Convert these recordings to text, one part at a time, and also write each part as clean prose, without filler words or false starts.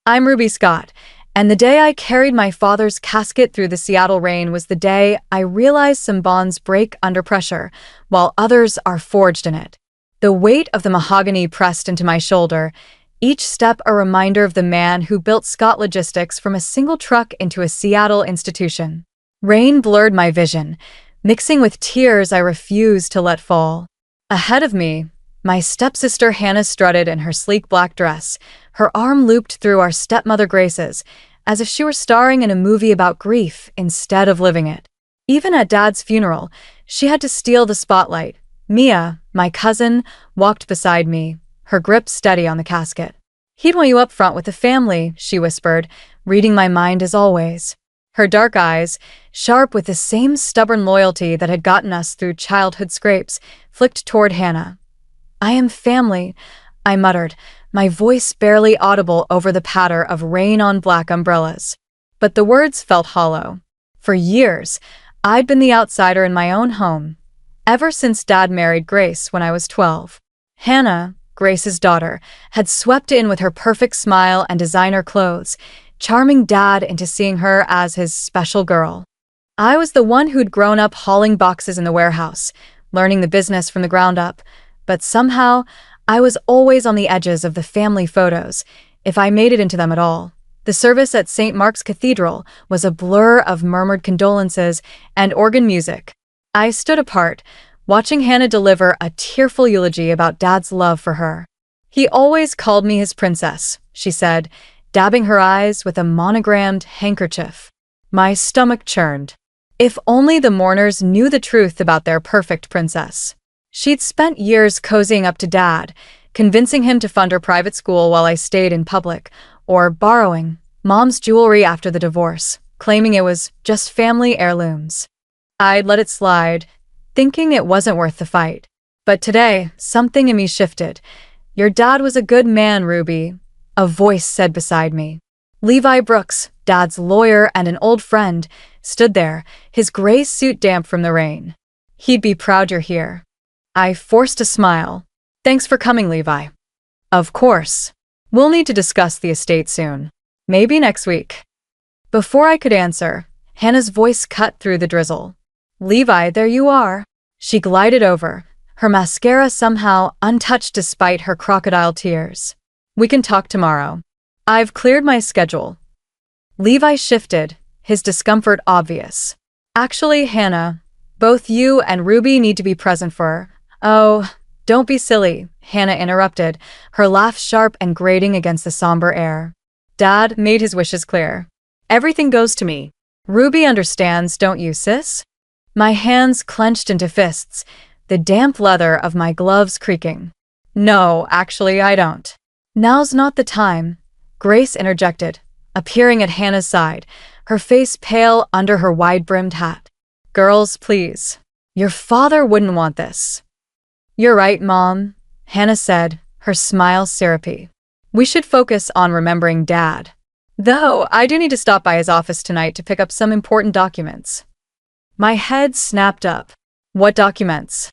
I'm Ruby Scott, and the day I carried my father's casket through the Seattle rain was the day I realized some bonds break under pressure, while others are forged in it. The weight of the mahogany pressed into my shoulder, each step a reminder of the man who built Scott Logistics from a single truck into a Seattle institution. Rain blurred my vision, mixing with tears I refused to let fall. Ahead of me, my stepsister Hannah strutted in her sleek black dress, her arm looped through our stepmother Grace's, as if she were starring in a movie about grief instead of living it. Even at Dad's funeral, she had to steal the spotlight. Mia, my cousin, walked beside me, her grip steady on the casket. "He'd want you up front with the family," she whispered, reading my mind as always. Her dark eyes, sharp with the same stubborn loyalty that had gotten us through childhood scrapes, flicked toward Hannah. "I am family," I muttered, my voice barely audible over the patter of rain on black umbrellas. But the words felt hollow. For years, I'd been the outsider in my own home, ever since Dad married Grace when I was 12. Hannah, Grace's daughter, had swept in with her perfect smile and designer clothes, charming Dad into seeing her as his special girl. I was the one who'd grown up hauling boxes in the warehouse, learning the business from the ground up, but somehow I was always on the edges of the family photos, if I made it into them at all. The service at St. Mark's Cathedral was a blur of murmured condolences and organ music. I stood apart, watching Hannah deliver a tearful eulogy about Dad's love for her. "He always called me his princess," she said, dabbing her eyes with a monogrammed handkerchief. My stomach churned. If only the mourners knew the truth about their perfect princess. She'd spent years cozying up to Dad, convincing him to fund her private school while I stayed in public, or borrowing Mom's jewelry after the divorce, claiming it was just family heirlooms. I'd let it slide, thinking it wasn't worth the fight. But today, something in me shifted. "Your dad was a good man, Ruby," a voice said beside me. Levi Brooks, Dad's lawyer and an old friend, stood there, his gray suit damp from the rain. "He'd be proud you're here." I forced a smile. "Thanks for coming, Levi." "Of course. We'll need to discuss the estate soon. Maybe next week." Before I could answer, Hannah's voice cut through the drizzle. "Levi, there you are." She glided over, her mascara somehow untouched despite her crocodile tears. "We can talk tomorrow. I've cleared my schedule." Levi shifted, his discomfort obvious. "Actually, Hannah, both you and Ruby need to be present for." "Oh, don't be silly," Hannah interrupted, her laugh sharp and grating against the somber air. "Dad made his wishes clear. Everything goes to me. Ruby understands, don't you, sis?" My hands clenched into fists, the damp leather of my gloves creaking. "No, actually, I don't." "Now's not the time," Grace interjected, appearing at Hannah's side, her face pale under her wide-brimmed hat. "Girls, please. Your father wouldn't want this." "You're right, Mom," Hannah said, her smile syrupy. "We should focus on remembering Dad. Though, I do need to stop by his office tonight to pick up some important documents." My head snapped up. "What documents?"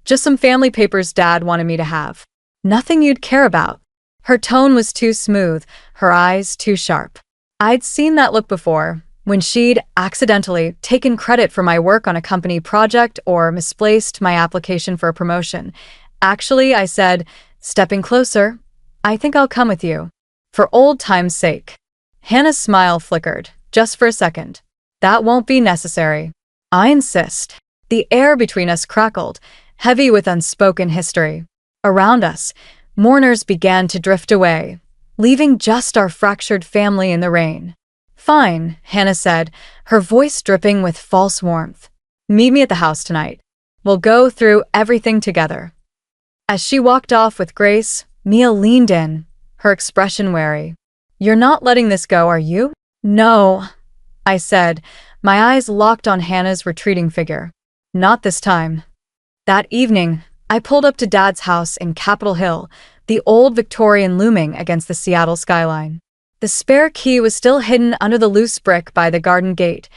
"Just some family papers Dad wanted me to have. Nothing you'd care about." Her tone was too smooth, her eyes too sharp. I'd seen that look before, when she'd accidentally taken credit for my work on a company project or misplaced my application for a promotion. "Actually," I said, stepping closer, "I think I'll come with you. For old time's sake." Hannah's smile flickered, just for a second. "That won't be necessary. I insist." The air between us crackled, heavy with unspoken history. Around us, mourners began to drift away, leaving just our fractured family in the rain. "Fine," Hannah said, her voice dripping with false warmth. "Meet me at the house tonight. We'll go through everything together." As she walked off with Grace, Mia leaned in, her expression wary. "You're not letting this go, are you?" "No," I said, my eyes locked on Hannah's retreating figure. "Not this time." That evening, I pulled up to Dad's house in Capitol Hill, the old Victorian looming against the Seattle skyline. The spare key was still hidden under the loose brick by the garden gate,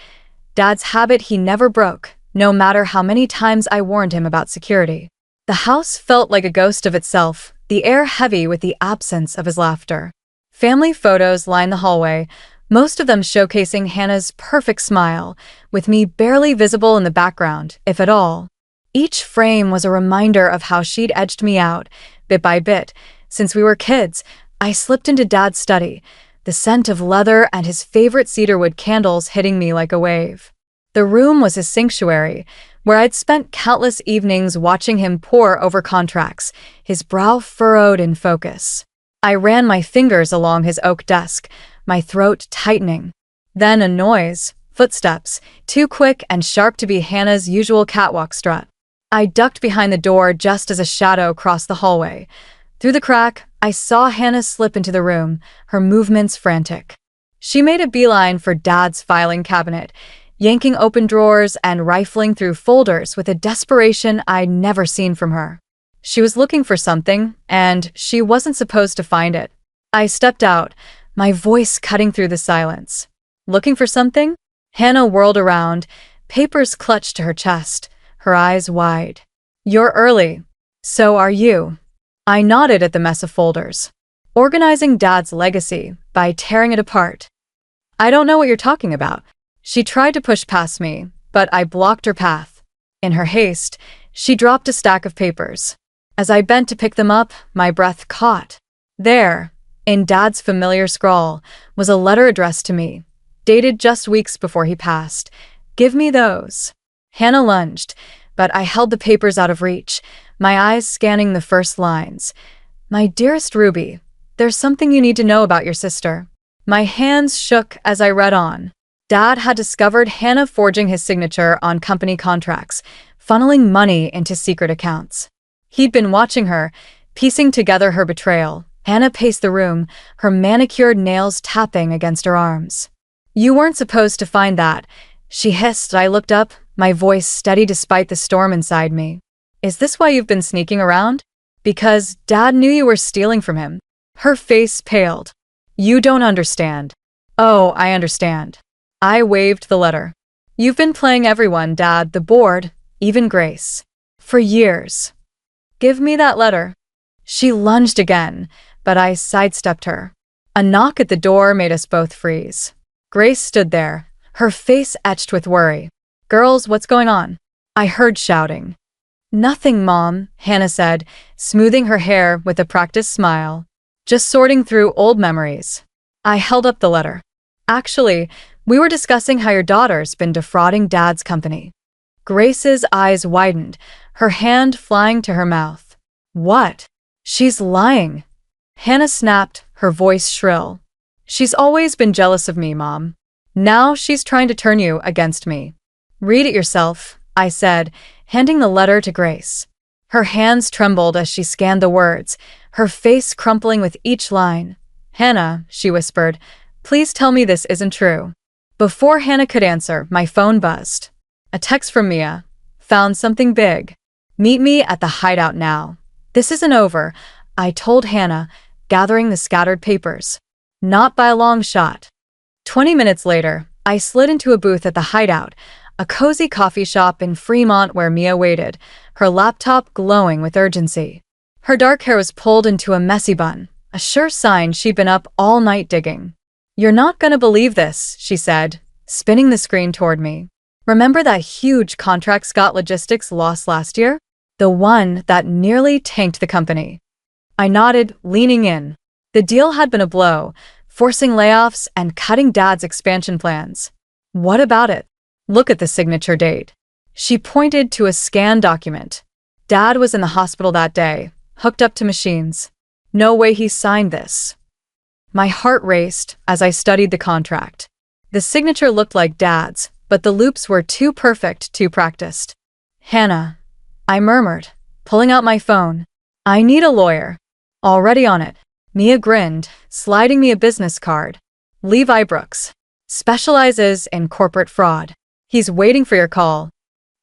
Dad's habit he never broke, no matter how many times I warned him about security. The house felt like a ghost of itself, the air heavy with the absence of his laughter. Family photos line the hallway, most of them showcasing Hannah's perfect smile, with me barely visible in the background, if at all. Each frame was a reminder of how she'd edged me out, bit by bit. Since we were kids, I slipped into Dad's study, the scent of leather and his favorite cedarwood candles hitting me like a wave. The room was his sanctuary, where I'd spent countless evenings watching him pore over contracts, his brow furrowed in focus. I ran my fingers along his oak desk, my throat tightening. Then a noise, footsteps, too quick and sharp to be Hannah's usual catwalk strut. I ducked behind the door just as a shadow crossed the hallway. Through the crack, I saw Hannah slip into the room, her movements frantic. She made a beeline for Dad's filing cabinet, yanking open drawers and rifling through folders with a desperation I'd never seen from her. She was looking for something, and she wasn't supposed to find it. I stepped out, my voice cutting through the silence. Looking for something? Hannah whirled around, papers clutched to her chest, her eyes wide. You're early. So are you. I nodded at the mess of folders. Organizing Dad's legacy by tearing it apart. I don't know what you're talking about. She tried to push past me, but I blocked her path. In her haste, she dropped a stack of papers. As I bent to pick them up, my breath caught. There, in Dad's familiar scrawl, was a letter addressed to me, dated just weeks before he passed. Give me those. Hannah lunged, but I held the papers out of reach, my eyes scanning the first lines. My dearest Ruby, there's something you need to know about your sister. My hands shook as I read on. Dad had discovered Hannah forging his signature on company contracts, funneling money into secret accounts. He'd been watching her, piecing together her betrayal. Hannah paced the room, her manicured nails tapping against her arms. You weren't supposed to find that, she hissed. I looked up, my voice steady despite the storm inside me. Is this why you've been sneaking around? Because Dad knew you were stealing from him. Her face paled. You don't understand. Oh, I understand. I waved the letter. You've been playing everyone, Dad, the board, even Grace. For years. Give me that letter. She lunged again, but I sidestepped her. A knock at the door made us both freeze. Grace stood there, her face etched with worry. Girls, what's going on? I heard shouting. Nothing, Mom, Hannah said, smoothing her hair with a practiced smile. Just sorting through old memories. I held up the letter. Actually, we were discussing how your daughter's been defrauding Dad's company. Grace's eyes widened, her hand flying to her mouth. What? She's lying. Hannah snapped, her voice shrill. She's always been jealous of me, Mom. Now she's trying to turn you against me. Read it yourself, I said, handing the letter to Grace. Her hands trembled as she scanned the words, her face crumpling with each line. Hannah, she whispered, please tell me this isn't true. Before Hannah could answer, my phone buzzed. A text from Mia. Found something big. Meet me at the hideout now. This isn't over, I told Hannah, gathering the scattered papers. Not by a long shot. 20 minutes later, I slid into a booth at the hideout, a cozy coffee shop in Fremont where Mia waited, her laptop glowing with urgency. Her dark hair was pulled into a messy bun, a sure sign she'd been up all night digging. You're not gonna believe this, she said, spinning the screen toward me. Remember that huge contract Scott Logistics lost last year? The one that nearly tanked the company. I nodded, leaning in. The deal had been a blow, forcing layoffs and cutting Dad's expansion plans. What about it? Look at the signature date. She pointed to a scanned document. Dad was in the hospital that day, hooked up to machines. No way he signed this. My heart raced as I studied the contract. The signature looked like Dad's, but the loops were too perfect, too practiced. Hannah, I murmured, pulling out my phone. I need a lawyer. Already on it. Mia grinned, sliding me a business card. Levi Brooks. Specializes in corporate fraud. He's waiting for your call.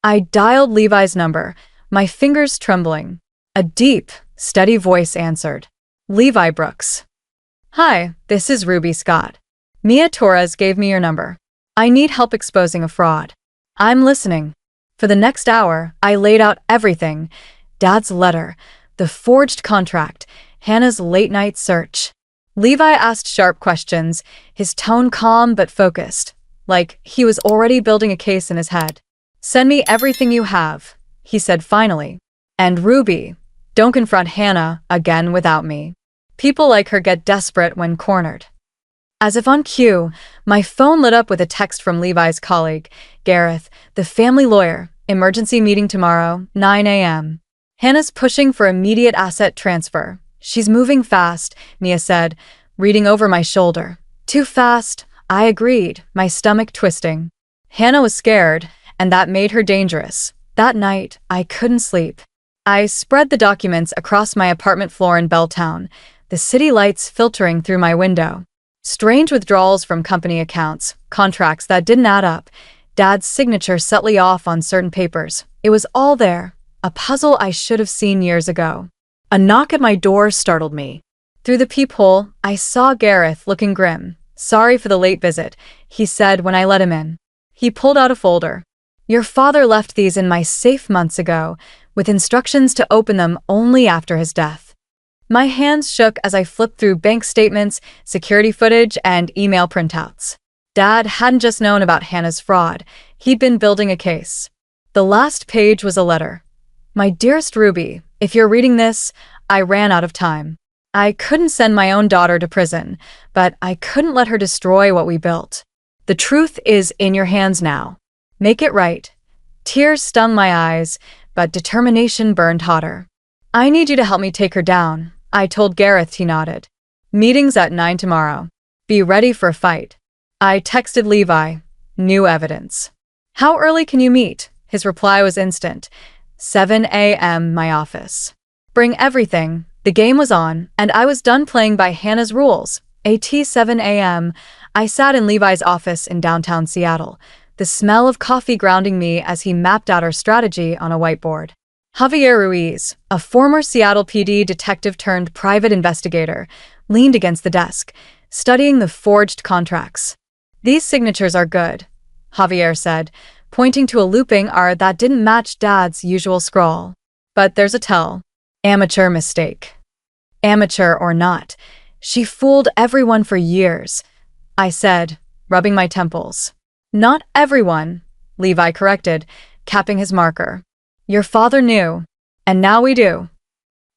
I dialed Levi's number, my fingers trembling. A deep, steady voice answered. Levi Brooks. Hi, this is Ruby Scott. Mia Torres gave me your number. I need help exposing a fraud. I'm listening. For the next hour, I laid out everything. Dad's letter, the forged contract, Hannah's late-night search. Levi asked sharp questions, his tone calm but focused, like he was already building a case in his head. "Send me everything you have," he said finally. "And Ruby, don't confront Hannah again without me. People like her get desperate when cornered." As if on cue, my phone lit up with a text from Levi's colleague, Gareth, the family lawyer. "Emergency meeting tomorrow, 9 a.m. Hannah's pushing for immediate asset transfer. She's moving fast," Nia said, reading over my shoulder. "Too fast," I agreed, my stomach twisting. Hannah was scared, and that made her dangerous. That night, I couldn't sleep. I spread the documents across my apartment floor in Belltown, the city lights filtering through my window. Strange withdrawals from company accounts, contracts that didn't add up, Dad's signature subtly off on certain papers. It was all there, a puzzle I should have seen years ago. A knock at my door startled me. Through the peephole, I saw Gareth looking grim. "Sorry for the late visit," he said when I let him in. He pulled out a folder. "Your father left these in my safe months ago, with instructions to open them only after his death." My hands shook as I flipped through bank statements, security footage, and email printouts. Dad hadn't just known about Hannah's fraud. He'd been building a case. The last page was a letter. "My dearest Ruby, if you're reading this, I ran out of time. I couldn't send my own daughter to prison, but I couldn't let her destroy what we built. The truth is in your hands now. Make it right." Tears stung my eyes, but determination burned hotter. "I need you to help me take her down," I told Gareth. He nodded. "Meetings at 9 tomorrow. Be ready for a fight." I texted Levi. "New evidence." "How early can you meet?" His reply was instant. 7 a.m. my office. "Bring everything." The game was on, and I was done playing by Hannah's rules. At 7 a.m., I sat in Levi's office in downtown Seattle, the smell of coffee grounding me as he mapped out our strategy on a whiteboard. Javier Ruiz, a former Seattle PD detective turned private investigator, leaned against the desk, studying the forged contracts. "These signatures are good," Javier said, pointing to a looping R that didn't match Dad's usual scrawl. "But there's a tell. Amateur mistake." Amateur or not, she fooled everyone for years, I said, rubbing my temples. "Not everyone," Levi corrected, capping his marker. "Your father knew, and now we do."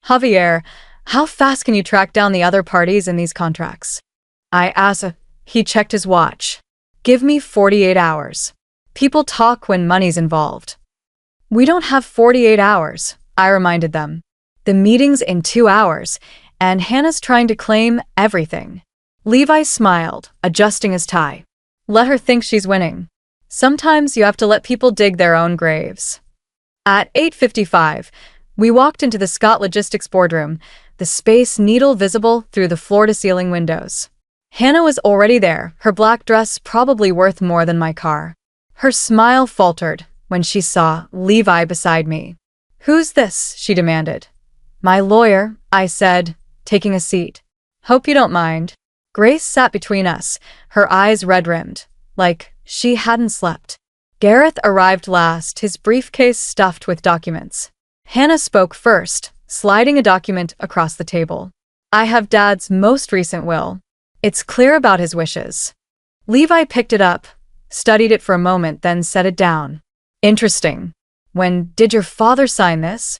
"Javier, how fast can you track down the other parties in these contracts?" I asked. He checked his watch. "Give me 48 hours. People talk when money's involved." "We don't have 48 hours, I reminded them. "The meeting's in 2 hours, and Hannah's trying to claim everything." Levi smiled, adjusting his tie. "Let her think she's winning. Sometimes you have to let people dig their own graves." At 8:55, we walked into the Scott Logistics boardroom, the Space Needle visible through the floor-to-ceiling windows. Hannah was already there, her black dress probably worth more than my car. Her smile faltered when she saw Levi beside me. "Who's this?" she demanded. "My lawyer," I said, taking a seat. "Hope you don't mind." Grace sat between us, her eyes red-rimmed, like she hadn't slept. Gareth arrived last, his briefcase stuffed with documents. Hannah spoke first, sliding a document across the table. "I have Dad's most recent will. It's clear about his wishes." Levi picked it up, studied it for a moment, then set it down. "Interesting. When did your father sign this?"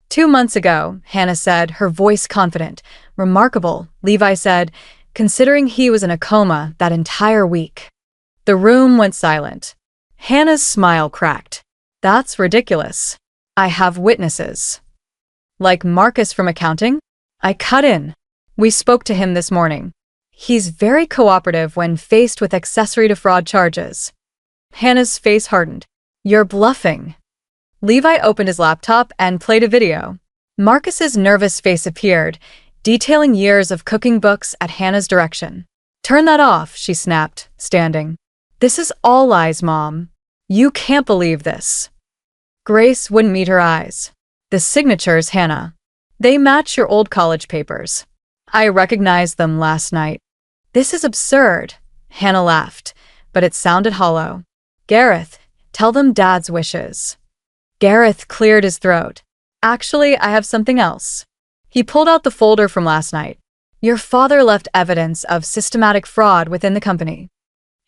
2 months ago, Hannah said, her voice confident. "Remarkable," Levi said, considering he was in a coma that entire week. The room went silent. Hannah's smile cracked. "That's ridiculous. I have witnesses." "Like Marcus from accounting?" I cut in. "We spoke to him this morning. He's very cooperative when faced with accessory to fraud charges." Hannah's face hardened. "You're bluffing." Levi opened his laptop and played a video. Marcus's nervous face appeared, detailing years of cooking books at Hannah's direction. "Turn that off," she snapped, standing. "This is all lies, Mom. You can't believe this." Grace wouldn't meet her eyes. "The signatures, Hannah. They match your old college papers. I recognized them last night." "This is absurd," Hannah laughed, but it sounded hollow. "Gareth, tell them Dad's wishes." Gareth cleared his throat. "Actually, I have something else." He pulled out the folder from last night. Your father left evidence of systematic fraud within the company.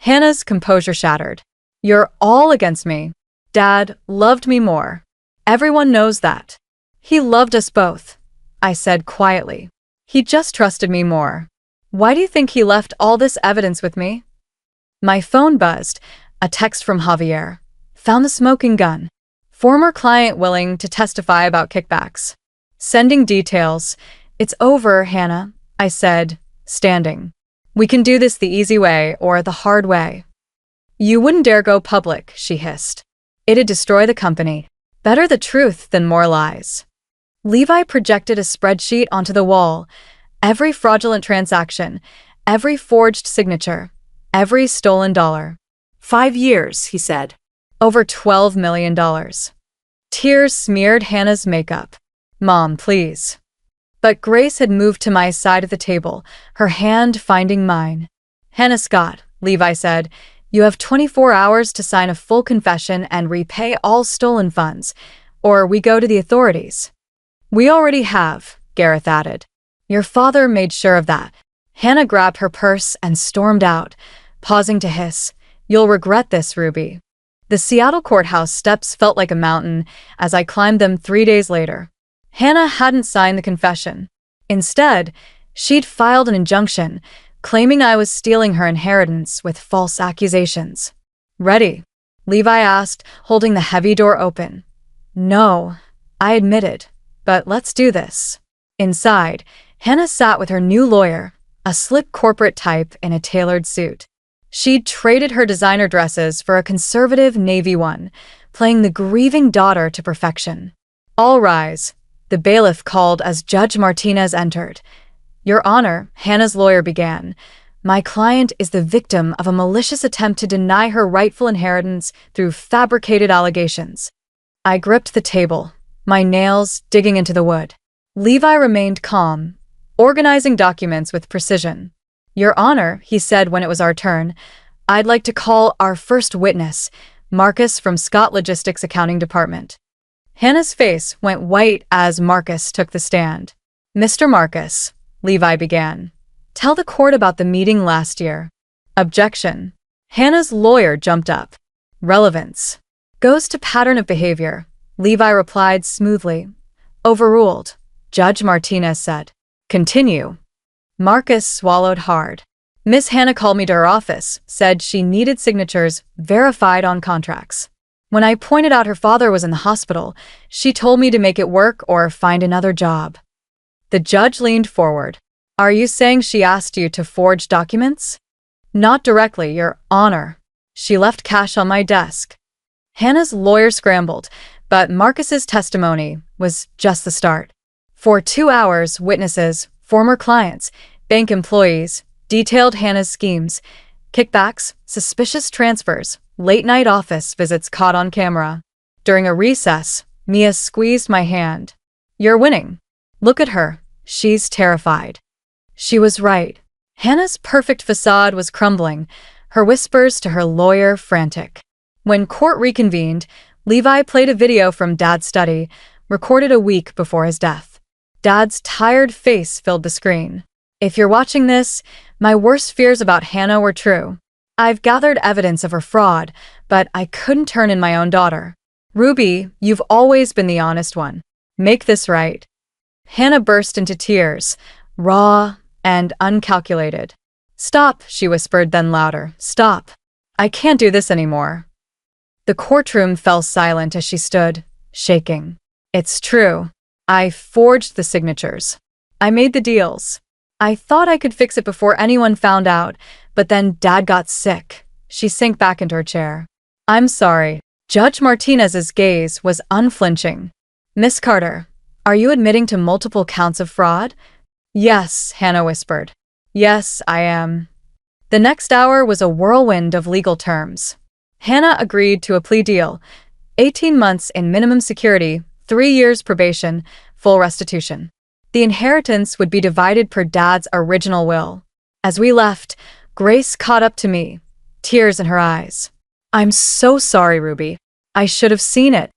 Hannah's composure shattered. You're all against me. Dad loved me more. Everyone knows that. He loved us both, I said quietly. He just trusted me more. Why do you think he left all this evidence with me? My phone buzzed. A text from Javier. Found the smoking gun. Former client willing to testify about kickbacks. Sending details. It's over, Hannah, I said, standing. We can do this the easy way or the hard way. You wouldn't dare go public, she hissed. It'd destroy the company. Better the truth than more lies. Levi projected a spreadsheet onto the wall. Every fraudulent transaction, every forged signature, every stolen dollar. 5 years, he said. Over $12 million. Tears smeared Hannah's makeup. Mom, please. But Grace had moved to my side of the table, her hand finding mine. Hannah Scott, Levi said, you have 24 hours to sign a full confession and repay all stolen funds, or we go to the authorities. We already have, Gareth added. Your father made sure of that. Hannah grabbed her purse and stormed out, pausing to hiss, You'll regret this, Ruby. The Seattle courthouse steps felt like a mountain as I climbed them 3 days later. Hannah hadn't signed the confession. Instead, she'd filed an injunction, claiming I was stealing her inheritance with false accusations. Ready? Levi asked, holding the heavy door open. No, I admitted, but let's do this. Inside, Hannah sat with her new lawyer, a slick corporate type in a tailored suit. She'd traded her designer dresses for a conservative navy one, playing the grieving daughter to perfection. All rise, the bailiff called as Judge Martinez entered. Your Honor, Hannah's lawyer began. My client is the victim of a malicious attempt to deny her rightful inheritance through fabricated allegations. I gripped the table, my nails digging into the wood. Levi remained calm, organizing documents with precision. Your Honor, he said when it was our turn, I'd like to call our first witness, Marcus from Scott Logistics Accounting Department. Hannah's face went white as Marcus took the stand. Mr. Marcus, Levi began, tell the court about the meeting last year. Objection. Hannah's lawyer jumped up. Relevance. Goes to pattern of behavior, Levi replied smoothly. Overruled, Judge Martinez said. Continue. Marcus swallowed hard. Miss Hannah called me to her office, said she needed signatures verified on contracts. When I pointed out her father was in the hospital, she told me to make it work or find another job. The judge leaned forward. Are you saying she asked you to forge documents? Not directly, Your Honor. She left cash on my desk. Hannah's lawyer scrambled, but Marcus's testimony was just the start. For 2 hours, witnesses, former clients, bank employees, detailed Hannah's schemes, kickbacks, suspicious transfers, late-night office visits caught on camera. During a recess, Mia squeezed my hand. You're winning. Look at her. She's terrified. She was right. Hannah's perfect facade was crumbling, her whispers to her lawyer frantic. When court reconvened, Levi played a video from Dad's study, recorded a week before his death. Dad's tired face filled the screen. If you're watching this, my worst fears about Hannah were true. I've gathered evidence of her fraud, but I couldn't turn in my own daughter. Ruby, you've always been the honest one. Make this right. Hannah burst into tears, raw and uncalculated. Stop, she whispered, then louder. Stop. I can't do this anymore. The courtroom fell silent as she stood, shaking. It's true. I forged the signatures. I made the deals. I thought I could fix it before anyone found out, but then Dad got sick. She sank back into her chair. I'm sorry. Judge Martinez's gaze was unflinching. Miss Carter, are you admitting to multiple counts of fraud? Yes, Hannah whispered. Yes, I am. The next hour was a whirlwind of legal terms. Hannah agreed to a plea deal, 18 months in minimum security, 3 years probation, full restitution. The inheritance would be divided per Dad's original will. As we left, Grace caught up to me, tears in her eyes. I'm so sorry, Ruby. I should have seen it.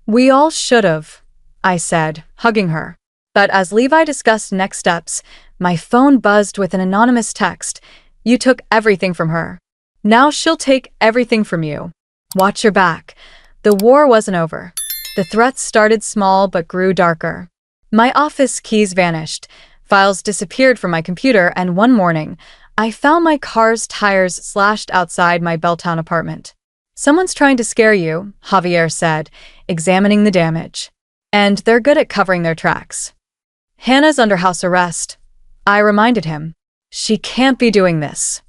We all should have, I said, hugging her. But as Levi discussed next steps, My phone buzzed with an anonymous text. You took everything from her. Now she'll take everything from you. Watch your back. The war wasn't over. The threats started small but grew darker. My office keys vanished. Files disappeared from my computer, and one morning, I found my car's tires slashed outside my Belltown apartment. Someone's trying to scare you, Javier said, examining the damage. And they're good at covering their tracks. Hannah's under house arrest. I reminded him. She can't be doing this.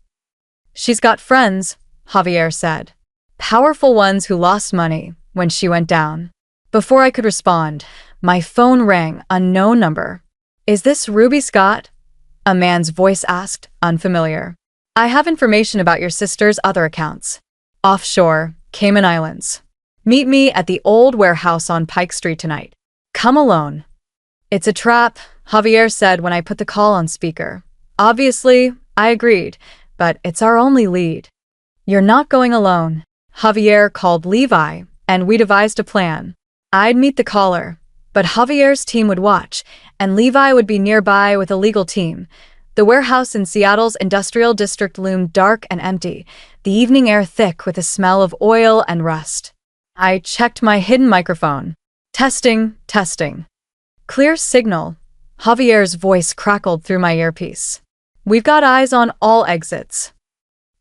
She's got friends, Javier said. Powerful ones who lost money when she went down. Before I could respond, my phone rang, unknown number. Is this Ruby Scott? A man's voice asked, unfamiliar. I have information about your sister's other accounts. Offshore, Cayman Islands. Meet me at the old warehouse on Pike Street tonight. Come alone. It's a trap, Javier said when I put the call on speaker. Obviously, I agreed, but it's our only lead. You're not going alone. Javier called Levi, and we devised a plan. I'd meet the caller, but Javier's team would watch, and Levi would be nearby with a legal team. The warehouse in Seattle's industrial district loomed dark and empty, the evening air thick with a smell of oil and rust. I checked my hidden microphone. Testing, testing. Clear signal. Javier's voice crackled through my earpiece. We've got eyes on all exits.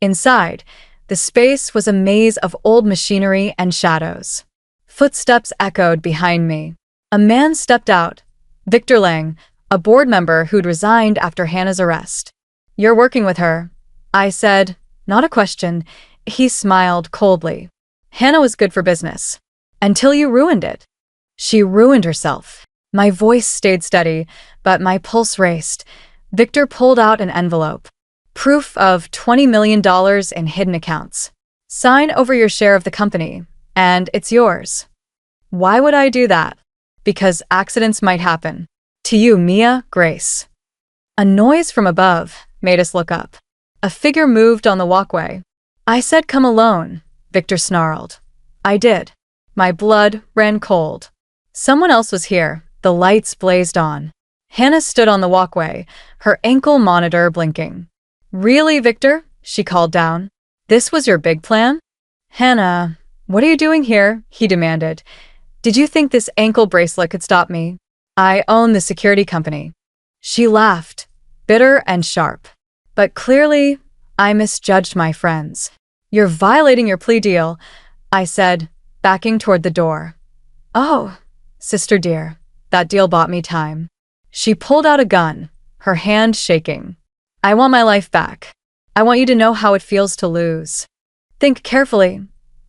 Inside, the space was a maze of old machinery and shadows. Footsteps echoed behind me. A man stepped out. Victor Lang, a board member who'd resigned after Hannah's arrest. You're working with her, I said, not a question. He smiled coldly. Hannah was good for business. Until you ruined it. She ruined herself. My voice stayed steady, but my pulse raced. Victor pulled out an envelope. Proof of $20 million in hidden accounts. Sign over your share of the company, and it's yours. Why would I do that? Because accidents might happen. To you, Mia, Grace. A noise from above made us look up. A figure moved on the walkway. I said, come alone, Victor snarled. I did. My blood ran cold. Someone else was here. The lights blazed on. Hannah stood on the walkway, her ankle monitor blinking. Really, Victor? She called down. This was your big plan? Hannah, what are you doing here? He demanded. Did you think this ankle bracelet could stop me? I own the security company. She laughed, bitter and sharp. But clearly, I misjudged my friends. You're violating your plea deal, I said, backing toward the door. Oh, sister dear, that deal bought me time. She pulled out a gun, her hand shaking. I want my life back. I want you to know how it feels to lose. Think carefully,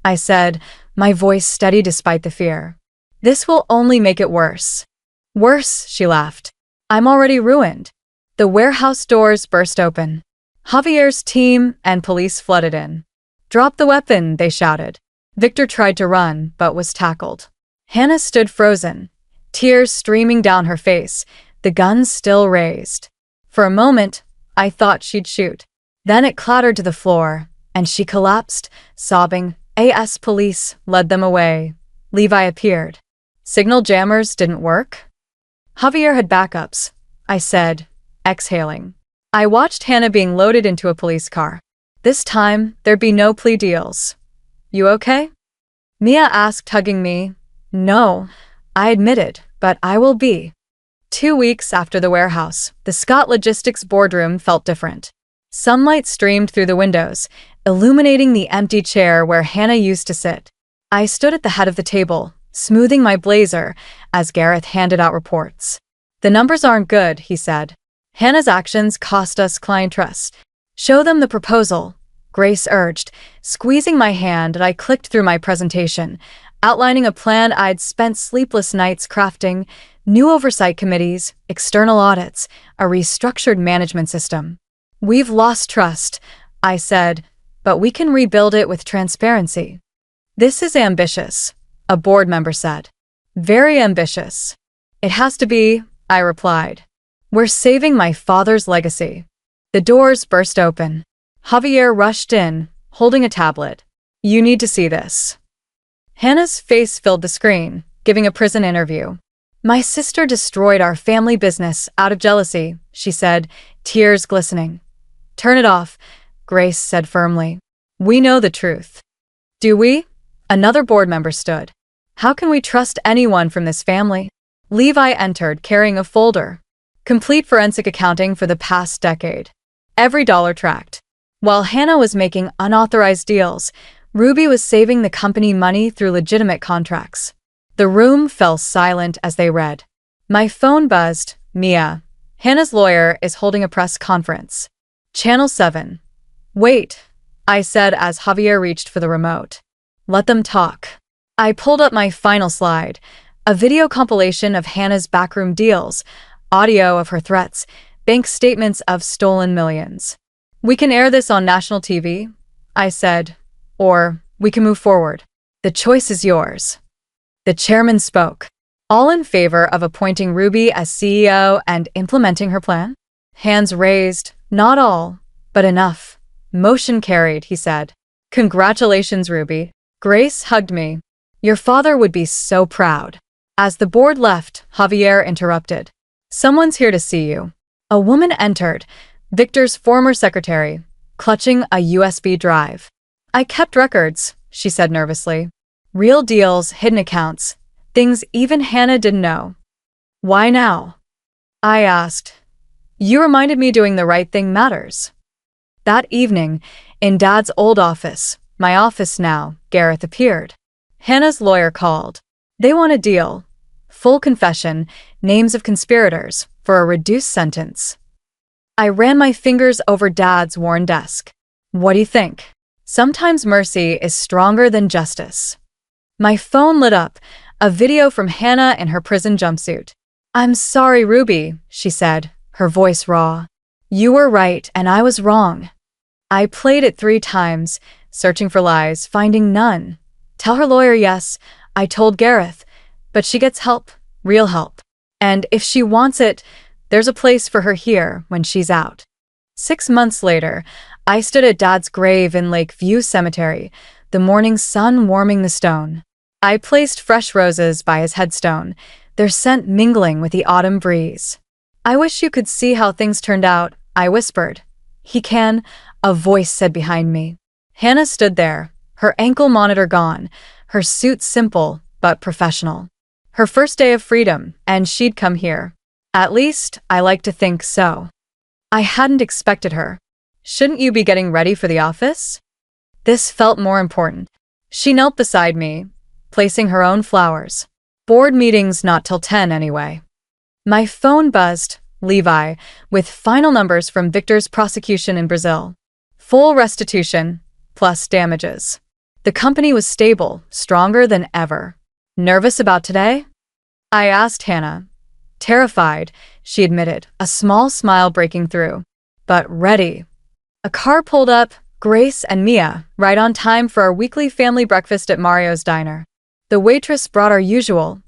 I said, my voice steady despite the fear. This will only make it worse. Worse, she laughed. I'm already ruined. The warehouse doors burst open. Javier's team and police flooded in. Drop the weapon, they shouted. Victor tried to run, but was tackled. Hannah stood frozen, tears streaming down her face, the gun still raised. For a moment, I thought she'd shoot. Then it clattered to the floor, and she collapsed, sobbing. AS police led them away. Levi appeared. Signal jammers didn't work? Javier had backups, I said, exhaling. I watched Hannah being loaded into a police car. This time, there'd be no plea deals. You okay? Mia asked, hugging me. No, I admitted, but I will be. 2 weeks after the warehouse, the Scott Logistics boardroom felt different. Sunlight streamed through the windows, illuminating the empty chair where Hannah used to sit. I stood at the head of the table, smoothing my blazer, as Gareth handed out reports. The numbers aren't good, he said. Hannah's actions cost us client trust. Show them the proposal, Grace urged, squeezing my hand, and I clicked through my presentation, outlining a plan I'd spent sleepless nights crafting: new oversight committees, external audits, a restructured management system. We've lost trust, I said, but we can rebuild it with transparency. This is ambitious, a board member said. Very ambitious. It has to be, I replied. We're saving my father's legacy. The doors burst open. Javier rushed in, holding a tablet. You need to see this. Hannah's face filled the screen, giving a prison interview. My sister destroyed our family business out of jealousy, she said, tears glistening. Turn it off, Grace said firmly. We know the truth. Do we? Another board member stood. How can we trust anyone from this family? Levi entered, carrying a folder. Complete forensic accounting for the past decade. Every dollar tracked. While Hannah was making unauthorized deals, Ruby was saving the company money through legitimate contracts. The room fell silent as they read. My phone buzzed. Mia. Hannah's lawyer is holding a press conference. Channel 7. Wait, I said as Javier reached for the remote. Let them talk. I pulled up my final slide, a video compilation of Hannah's backroom deals, audio of her threats, bank statements of stolen millions. We can air this on national TV, I said, or we can move forward. The choice is yours. The chairman spoke. All in favor of appointing Ruby as CEO and implementing her plan? Hands raised. Not all, but enough. Motion carried, he said. Congratulations, Ruby. Grace hugged me. Your father would be so proud. As the board left, Javier interrupted. Someone's here to see you. A woman entered, Victor's former secretary, clutching a USB drive. I kept records, she said nervously. Real deals, hidden accounts, things even Hannah didn't know. Why now? I asked. You reminded me doing the right thing matters. That evening, in Dad's old office, my office now, Gareth appeared. Hannah's lawyer called. They want a deal. Full confession, names of conspirators, for a reduced sentence. I ran my fingers over Dad's worn desk. What do you think? Sometimes mercy is stronger than justice. My phone lit up, a video from Hannah in her prison jumpsuit. I'm sorry, Ruby, she said, her voice raw. You were right and I was wrong. I played it 3 times, searching for lies, finding none. Tell her lawyer yes, I told Gareth, but she gets help, real help. And if she wants it, there's a place for her here when she's out. 6 months later, I stood at Dad's grave in Lakeview Cemetery, the morning sun warming the stone. I placed fresh roses by his headstone, their scent mingling with the autumn breeze. I wish you could see how things turned out, I whispered. He can, a voice said behind me. Hannah stood there, her ankle monitor gone, her suit simple but professional. Her first day of freedom, and she'd come here. At least, I like to think so. I hadn't expected her. Shouldn't you be getting ready for the office? This felt more important. She knelt beside me, placing her own flowers. Board meetings not till 10 anyway. My phone buzzed, Levi, with final numbers from Victor's prosecution in Brazil. Full restitution, plus damages. The company was stable, stronger than ever. Nervous about today? I asked Hannah. Terrified, she admitted, a small smile breaking through. But ready. A car pulled up, Grace and Mia, right on time for our weekly family breakfast at Mario's Diner. The waitress brought our usual.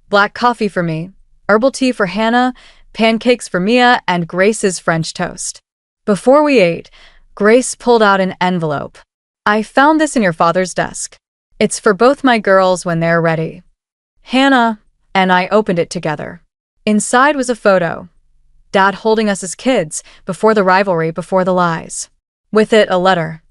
Black coffee for me, herbal tea for Hannah, pancakes for Mia, and Grace's French toast. Before we ate, Grace pulled out an envelope. I found this in your father's desk. It's for both my girls when they're ready. Hannah and I opened it together. Inside was a photo. Dad holding us as kids, before the rivalry, before the lies. With it, a letter.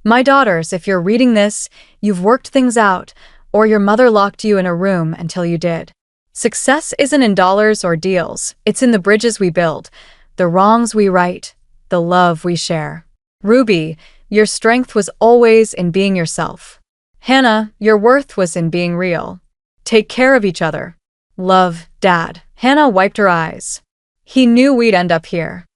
My daughters, if you're reading this, you've worked things out, or your mother locked you in a room until you did. Success isn't in dollars or deals, it's in the bridges we build, the wrongs we right, the love we share. Ruby, your strength was always in being yourself. Hannah, your worth was in being real. Take care of each other. Love, Dad. Hannah wiped her eyes. He knew we'd end up here.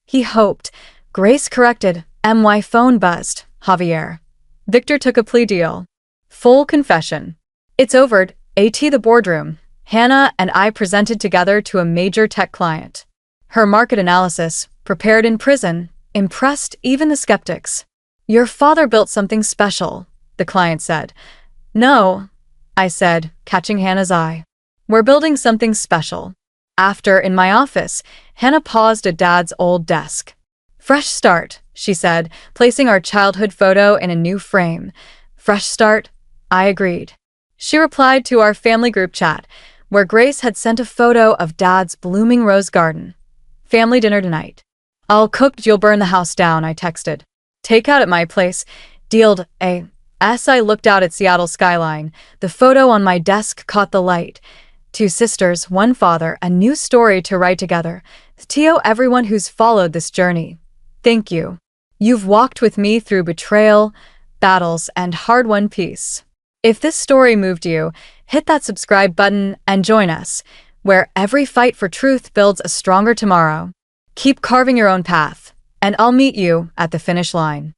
He hoped. Grace corrected. My phone buzzed. Javier. Victor took a plea deal. Full confession. It's over. At the boardroom. Hannah and I presented together to a major tech client. Her market analysis, prepared in prison, impressed even the skeptics. Your father built something special, the client said. No, I said, catching Hannah's eye. We're building something special. After, in my office, Hannah paused at Dad's old desk. Fresh start, she said, placing our childhood photo in a new frame. Fresh start, I agreed. She replied to our family group chat. where Grace had sent a photo of Dad's blooming rose garden. Family dinner tonight. All cooked, you'll burn the house down, I texted. Takeout at my place. Dealed. As I looked out at Seattle skyline, the photo on my desk caught the light. Two sisters, one father, a new story to write together. To everyone who's followed this journey, thank you. You've walked with me through betrayal, battles, and hard-won peace. If this story moved you, hit that subscribe button and join us, where every fight for truth builds a stronger tomorrow. Keep carving your own path, and I'll meet you at the finish line.